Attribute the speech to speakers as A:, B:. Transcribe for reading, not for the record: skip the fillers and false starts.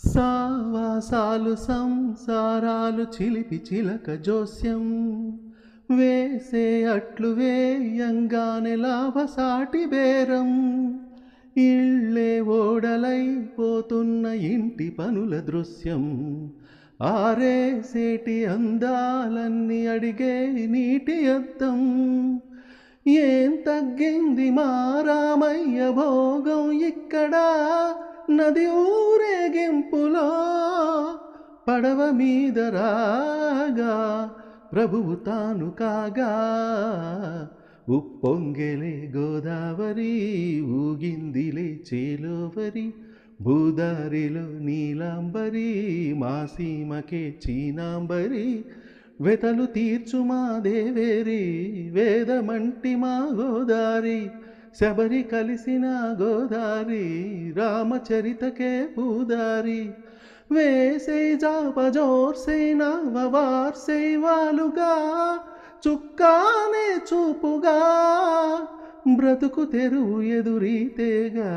A: సావాసాలు సంసారాలు చిలిపి చిలక జోస్యం వేసే అట్లు వేయంగానే లాభసాటి బేరం ఇళ్ళే ఓడలైపోతున్న ఇంటి పనుల దృశ్యం ఆరేసేటి అందాలన్నీ అడిగే నీటి అద్దం ఏం తగ్గింది మా రామయ్య భోగం ఇక్కడ నది ఊరేగింపులో పడవ మీద రాగా ప్రభువు తాను కాగా ఉప్పొంగెలే గోదావరి ఊగిందిలే చేలోవరి భూదారిలో నీలాంబరి మా సీమకే చీనాంబరి వెతలు తీర్చు మా దేవేరి వేదమంటి మా గోదారి శబరి కలిసిన గోదారి రామచరితకే పూదారి వేసే జాపజోర్సే నవవార్సే వాలుగా చుక్కానే చూపుగా బ్రతుకు తెరువు ఎదురీతేగా